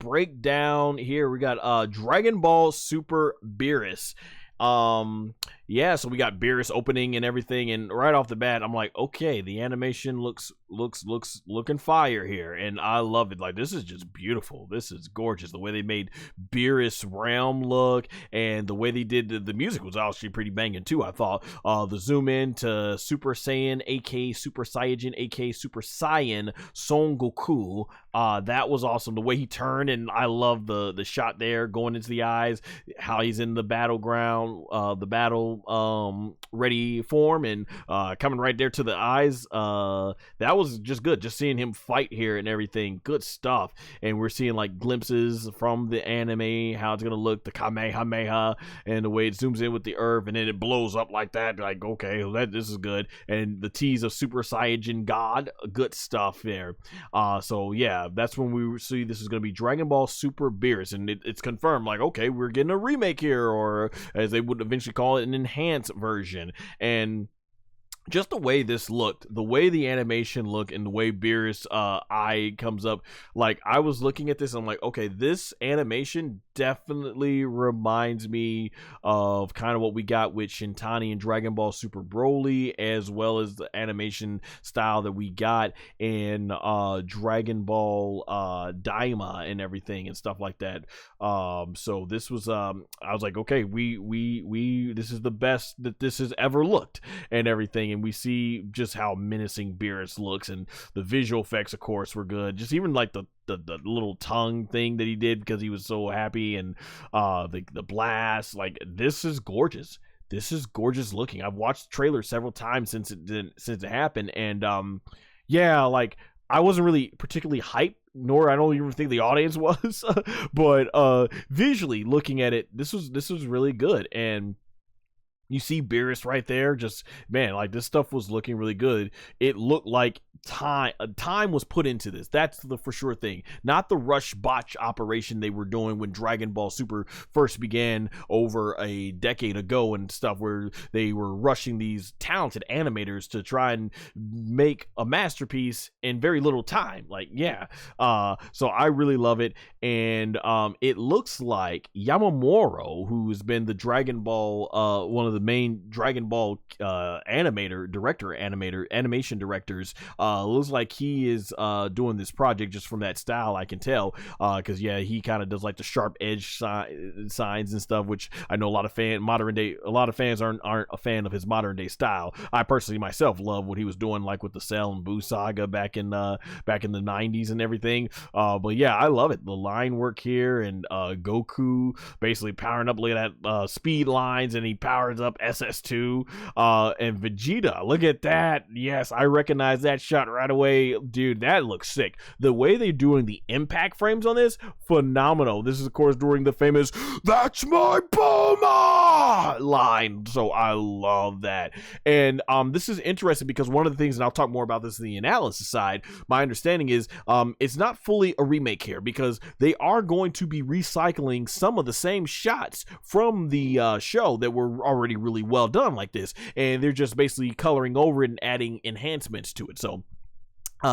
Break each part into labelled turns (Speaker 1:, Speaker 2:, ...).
Speaker 1: break down here. We got Dragon Ball Super Beerus. Yeah, so we got Beerus opening and everything, and right off the bat I'm like, okay, the animation looking fire here, and I love it. Like, this is just beautiful. This is gorgeous. The way they made Beerus realm look, and the way they did the music was actually pretty banging too, I thought. The zoom in to Super Saiyan, aka Super Saiyajin, aka Super Saiyan SonGoshuaku, that was awesome. The way he turned, and I love the shot there going into the eyes, how he's in the battleground, the battle ready form, and coming right there to the eyes. That was just good, just seeing him fight here and everything. Good stuff. And we're seeing like glimpses from the anime, how it's gonna look, the Kamehameha, and the way it zooms in with the earth, and then it blows up like that. Like, okay, this is good. And the tease of Super Saiyajin God, good stuff there. So yeah, that's when we see this is gonna be Dragon Ball Super Beerus, and it's confirmed, like, okay, we're getting a remake here, or as they would eventually call it, an enhanced version. And just the way this looked, the way the animation looked, and the way Beerus' eye comes up, like, I was looking at this, I'm like, okay, this animation definitely reminds me of kind of what we got with Shintani and Dragon Ball Super Broly, as well as the animation style that we got in Dragon Ball Daima and everything and stuff like that. So this was I was like, okay, we this is the best that this has ever looked and everything. And we see just how menacing Beerus looks, and the visual effects, of course, were good. Just even like the little tongue thing that he did because he was so happy, and the blast. Like, this is gorgeous. This is gorgeous looking. I've watched the trailer several times since it happened, and yeah, like, I wasn't really particularly hyped, nor I don't even think the audience was, but visually looking at it, this was really good. And you see Beerus right there, just, man, like, this stuff was looking really good. It looked like time was put into this. That's the for sure thing. Not the rush botch operation they were doing when Dragon Ball Super first began over a decade ago and stuff, where they were rushing these talented animators to try and make a masterpiece in very little time. Like, yeah. So I really love it. And it looks like Yamamuro, who's been the Dragon Ball, one of the main Dragon Ball animation directors, looks like he is doing this project just from that style, I can tell, because yeah, he kind of does like the sharp edge signs and stuff, which I know a lot of fans aren't a fan of his modern day style. I personally myself love what he was doing, like with the Cell and Buu saga back in the 90s and everything. But yeah, I love it. The line work here, and Goku basically powering up, look at that, speed lines, and he powers up SS2, and Vegeta, look at that. Yes, I recognize that shot right away, dude. That looks sick. The way they're doing the impact frames on this, phenomenal. This is, of course, during the famous "That's my Bulma" line, so I love that. And this is interesting because one of the things, and I'll talk more about this in the analysis side, my understanding is it's not fully a remake here, because they are going to be recycling some of the same shots from the show that were already really well done like this, and they're just basically coloring over it and adding enhancements to it. So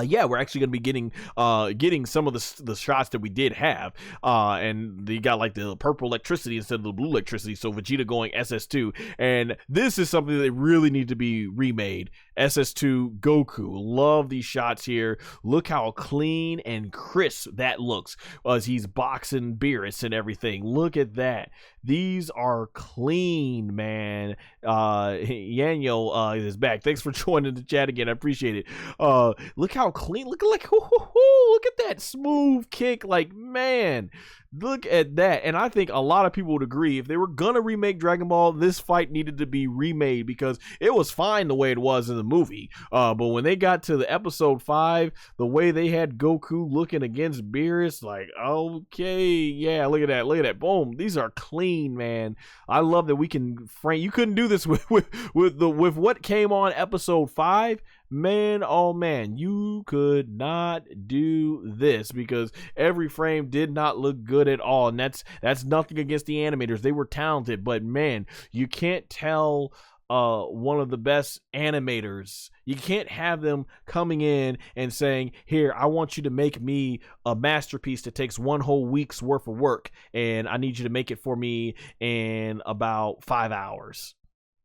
Speaker 1: yeah, we're actually going to be getting some of the shots that we did have, and they got like the purple electricity instead of the blue electricity, so Vegeta going SS2, and this is something that really need to be remade. SS2 Goku, love these shots here. Look how clean and crisp that looks as he's boxing Beerus and everything. Look at that. These are clean, man. Yanyo is back. Thanks for joining the chat again. I appreciate it. Look how clean. Look at that smooth kick. Like, man, look at that. And I think a lot of people would agree, if they were gonna remake Dragon Ball, this fight needed to be remade, because it was fine the way it was in the movie, but when they got to the episode 5, the way they had Goku looking against Beerus, like, okay, yeah, look at that, boom. These are clean, man. I love that we can frame. You couldn't do this with what came on episode 5. Man, oh man, you could not do this, because every frame did not look good at all. And that's nothing against the animators. They were talented, but man, you can't tell one of the best animators. You can't have them coming in and saying, here, I want you to make me a masterpiece that takes one whole week's worth of work, and I need you to make it for me in about 5 hours.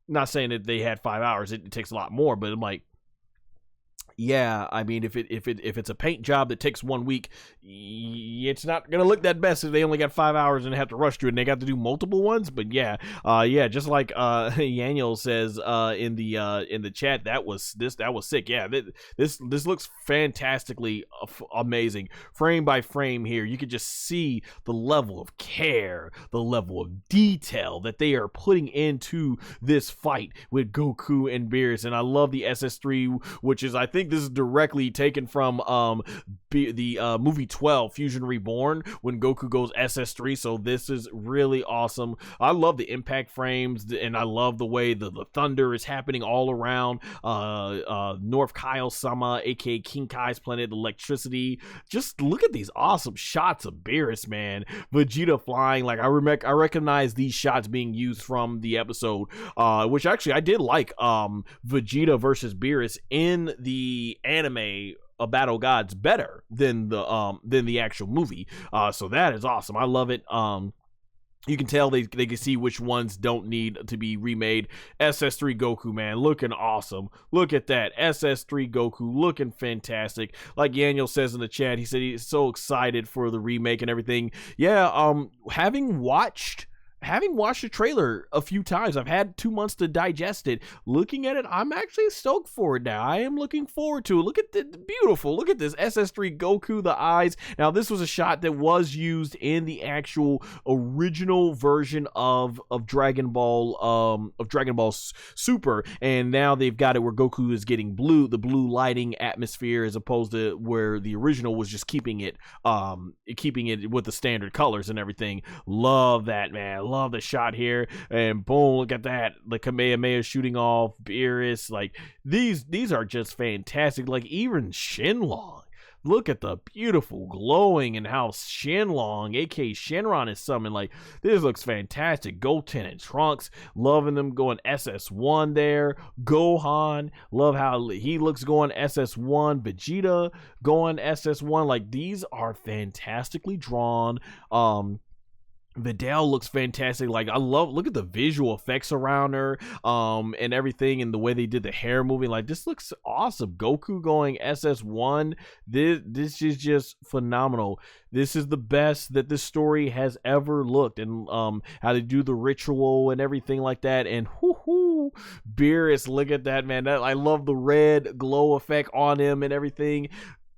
Speaker 1: Not saying that they had 5 hours, it takes a lot more, but I'm like, yeah, I mean, if it's a paint job that takes 1 week, it's not gonna look that best if they only got 5 hours and have to rush to it and they got to do multiple ones. But yeah, just like Yaniel says in the chat, that was sick. Yeah, this looks fantastically amazing, frame by frame. Here, you could just see the level of care, the level of detail that they are putting into this fight with Goku and Beerus, and I love the SS3, which is, I think this is directly taken from the movie 12 Fusion Reborn when Goku goes SS3. So this is really awesome. I love the impact frames, and I love the way the thunder is happening all around North Kyle Sama, aka King Kai's planet, the electricity. Just look at these awesome shots of Beerus, man. Vegeta flying, like I recognize these shots being used from the episode, which actually I did like Vegeta versus Beerus in the anime A Battle of Gods better than the actual movie. So that is awesome. I love it. You can tell they can see which ones don't need to be remade. SS3 Goku, man, looking awesome. Look at that. SS3 Goku looking fantastic. Like Yaniel says in the chat, he said he's so excited for the remake and everything. Yeah, having watched the trailer a few times, I've had 2 months to digest it. Looking at it, I'm actually stoked for it now. I am looking forward to it. Look at the beautiful. Look at this SS3 Goku, the eyes. Now, this was a shot that was used in the actual original version of Dragon Ball Super, and now they've got it where Goku is getting the blue lighting atmosphere, as opposed to where the original was just keeping it with the standard colors and everything. Love that, man. Love the shot here, and boom, look at that, the Kamehameha shooting off Beerus. Like these are just fantastic. Like even Shenlong, look at the beautiful glowing and how Shenlong, aka Shenron, is summoned. Like this looks fantastic. Goten and Trunks, loving them going SS1 there. Gohan, love how he looks going SS1. Vegeta going SS1. Like these are fantastically drawn. Videl looks fantastic. Like look at the visual effects around her, and everything, and the way they did the hair moving. Like this looks awesome. Goku going SS1. This is just phenomenal. This is the best that this story has ever looked, and how they do the ritual and everything like that. And Beerus, look at that, man. I love the red glow effect on him and everything.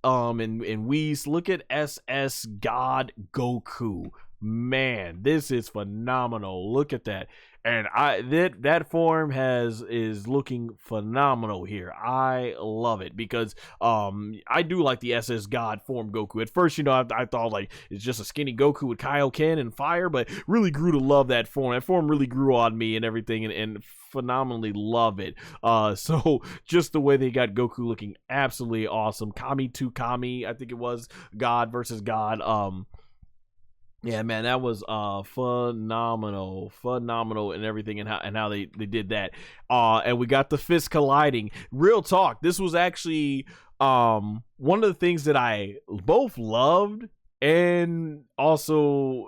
Speaker 1: And Whis, look at SS God Goku. Man, this is phenomenal. Look at that. And that form is looking phenomenal here. I love it because I do like the SS God form Goku. At first, I thought like it's just a skinny Goku with Kaioken and fire, but really grew to love that form. That form really grew on me and everything, and phenomenally love it. So just the way they got Goku looking absolutely awesome. Kami to Kami, I think it was God versus God. Yeah, man, that was phenomenal and everything, and how they did that. And we got the fist colliding. Real talk, this was actually one of the things that I both loved and also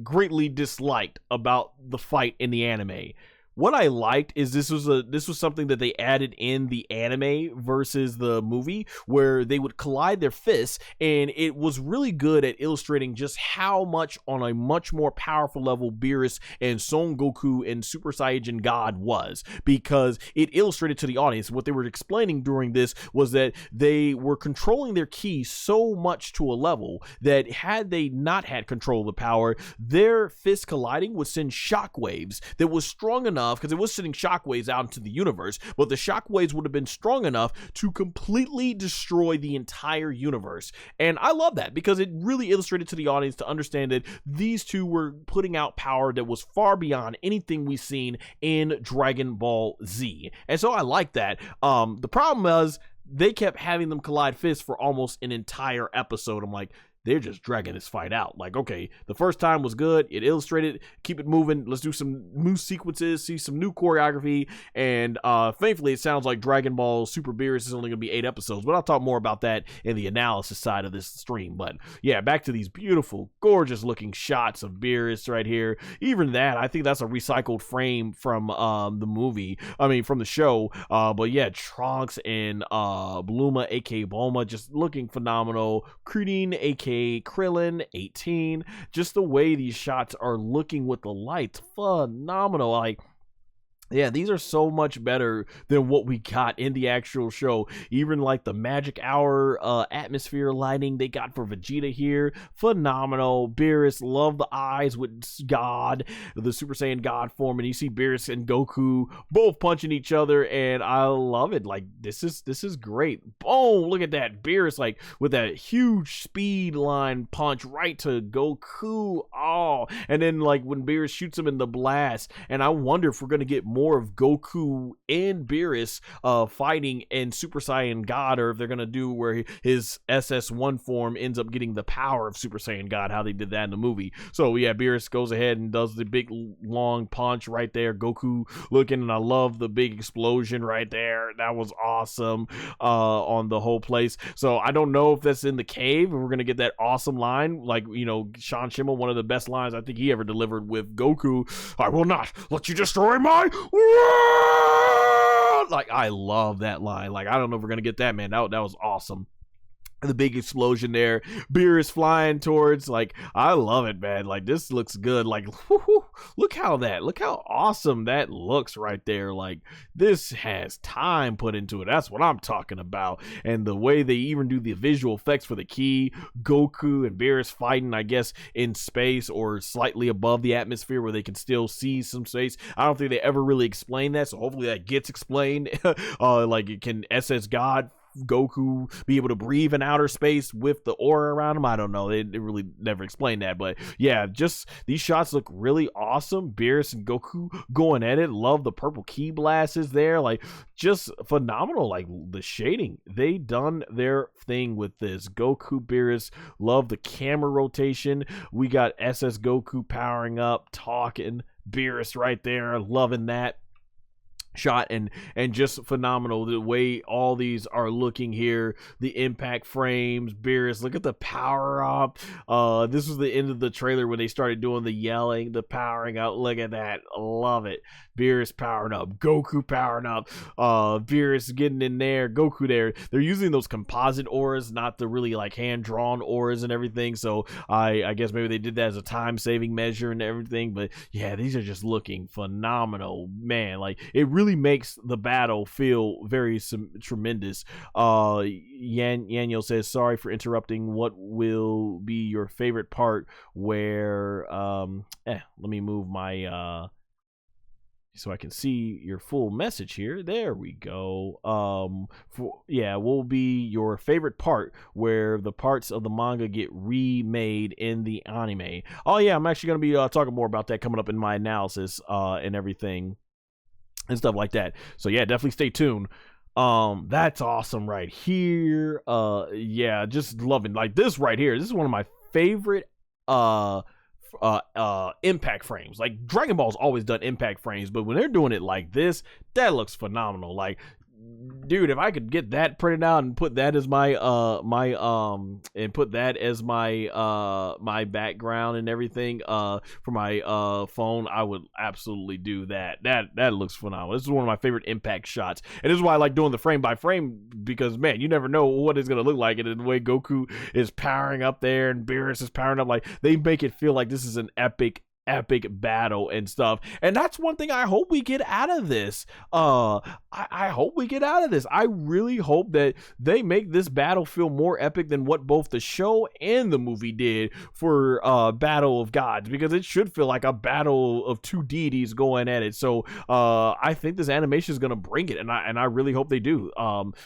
Speaker 1: greatly disliked about the fight in the anime. What I liked is this was something that they added in the anime versus the movie, where they would collide their fists, and it was really good at illustrating just how much, on a much more powerful level, Beerus and Son Goku and Super Saiyan God was, because it illustrated to the audience. What they were explaining during this was that they were controlling their ki so much to a level that had they not had control of the power, their fist colliding would send shockwaves that was strong enough, because it was sending shockwaves out into the universe, but the shockwaves would have been strong enough to completely destroy the entire universe. And I love that because it really illustrated to the audience to understand that these two were putting out power that was far beyond anything we've seen in Dragon Ball Z. And so I like that. The problem was they kept having them collide fists for almost an entire episode. I'm like, they're just dragging this fight out. Like, okay, the first time was good. It illustrated, keep it moving. Let's do some new sequences, see some new choreography. And thankfully, it sounds like Dragon Ball Super Beerus is only going to be 8 episodes. But I'll talk more about that in the analysis side of this stream. But yeah, back to these beautiful, gorgeous looking shots of Beerus right here. Even that, I think that's a recycled frame from the movie. I mean, from the show. But yeah, Trunks and Bluma, aka Bulma, just looking phenomenal. Krillin, aka Krillin, 18. Just the way these shots are looking with the lights, phenomenal. Like, yeah, these are so much better than what we got in the actual show. Even like the magic hour atmosphere lighting they got for Vegeta here, phenomenal. Beerus, love the eyes with God, the Super Saiyan God form, and you see Beerus and Goku both punching each other, and I love it. Like, this is great. Boom! Look at that, Beerus like with that huge speed line punch right to Goku. Oh, and then like when Beerus shoots him in the blast, and I wonder if we're gonna get more of Goku and Beerus fighting in Super Saiyan God, or if they're gonna do where his SS1 form ends up getting the power of Super Saiyan God, how they did that in the movie. So yeah, Beerus goes ahead and does the big long punch right there. Goku looking, and I love the big explosion right there. That was awesome on the whole place. So I don't know if that's in the cave and we're gonna get that awesome line, like, you know, Sean Schemmel, one of the best lines I think he ever delivered with Goku. I will not let you destroy my world! Like, I love that line. Like, I don't know if we're gonna get that, man. That was awesome. The big explosion there, Beerus flying towards, like, I love it, man. Like, this looks good. Like, look how awesome that looks right there. Like, this has time put into it. That's what I'm talking about. And the way they even do the visual effects for the key, Goku and Beerus fighting, I guess, in space or slightly above the atmosphere where they can still see some space. I don't think they ever really explain that, so hopefully that gets explained. Like, can SS God Goku be able to breathe in outer space with the aura around him? I don't know. They really never explained that, but yeah, just these shots look really awesome. Beerus and Goku going at it. Love the purple ki blasts there. Like, just phenomenal. Like, the shading, they done their thing with this. Goku, Beerus, love the camera rotation. We got SS Goku powering up, talking. Beerus right there, loving that shot, and just phenomenal the way all these are looking here. The impact frames, Beerus, look at the power up. This was the end of the trailer when they started doing the yelling, the powering out. Look at that, love it. Beerus powering up, Goku powering up, Beerus getting in there, Goku there. They're using those composite auras, not the really like hand-drawn auras and everything, so I guess maybe they did that as a time-saving measure and everything. But yeah, these are just looking phenomenal, man. Like, it really makes the battle feel very tremendous. Yanyo says, sorry for interrupting. What will be your favorite part where let me move my so I can see your full message here. There we go. Will be your favorite part where the parts of the manga get remade in the anime. Oh yeah, I'm actually going to be talking more about that coming up in my analysis and everything and stuff like that. So yeah, definitely stay tuned. That's awesome right here. Yeah, just loving like this right here. This is one of my favorite impact frames. Like, Dragon Ball's always done impact frames, but when they're doing it like this, that looks phenomenal. Like, dude, if I could get that printed out and put that as my my background and everything for my phone, I would absolutely do that. That looks phenomenal. This is one of my favorite impact shots, and this is why I like doing the frame by frame, because man, you never know what it's gonna look like. And the way Goku is powering up there and Beerus is powering up, like, they make it feel like this is an epic battle and stuff. And that's one thing I hope we get out of this. I hope we get out of this. I really hope that they make this battle feel more epic than what both the show and the movie did for Battle of Gods, because it should feel like a battle of two deities going at it. So I think this animation is gonna bring it, and I really hope they do.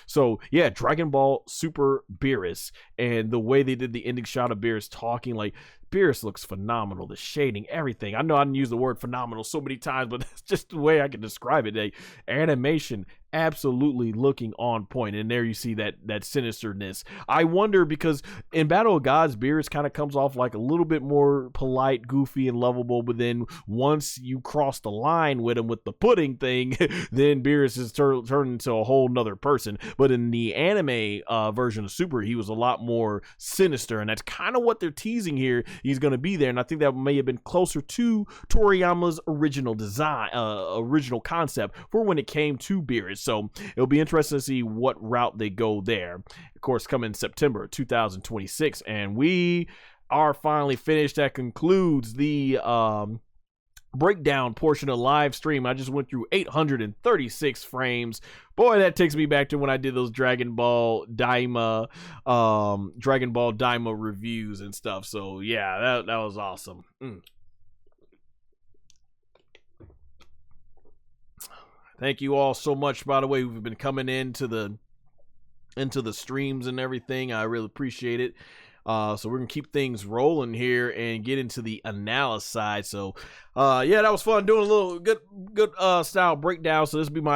Speaker 1: So yeah, Dragon Ball Super Beerus, and the way they did the ending shot of Beerus talking, like, Beerus looks phenomenal. The shading, everything. I know I didn't use the word phenomenal so many times, but that's just the way I can describe it. Like, animation, absolutely looking on point. And there you see that sinisterness. I wonder, because in Battle of Gods, Beerus kind of comes off like a little bit more polite, goofy, and lovable, but then once you cross the line with him with the pudding thing, then Beerus is turned into a whole nother person. But in the anime version of Super, he was a lot more sinister, and that's kind of what they're teasing here. He's going to be there, and I think that may have been closer to Toriyama's original design, original concept for when it came to Beerus. So it'll be interesting to see what route they go there. Of course, coming September 2026, and we are finally finished. That concludes the breakdown portion of live stream. I just went through 836 frames. Boy, that takes me back to when I did those Dragon Ball Daima reviews and stuff. So yeah, that was awesome. Thank you all so much, by the way, who've been coming into the streams and everything. I really appreciate it. So we're gonna keep things rolling here and get into the analysis side. So yeah, that was fun doing a little good style breakdown. So this will be my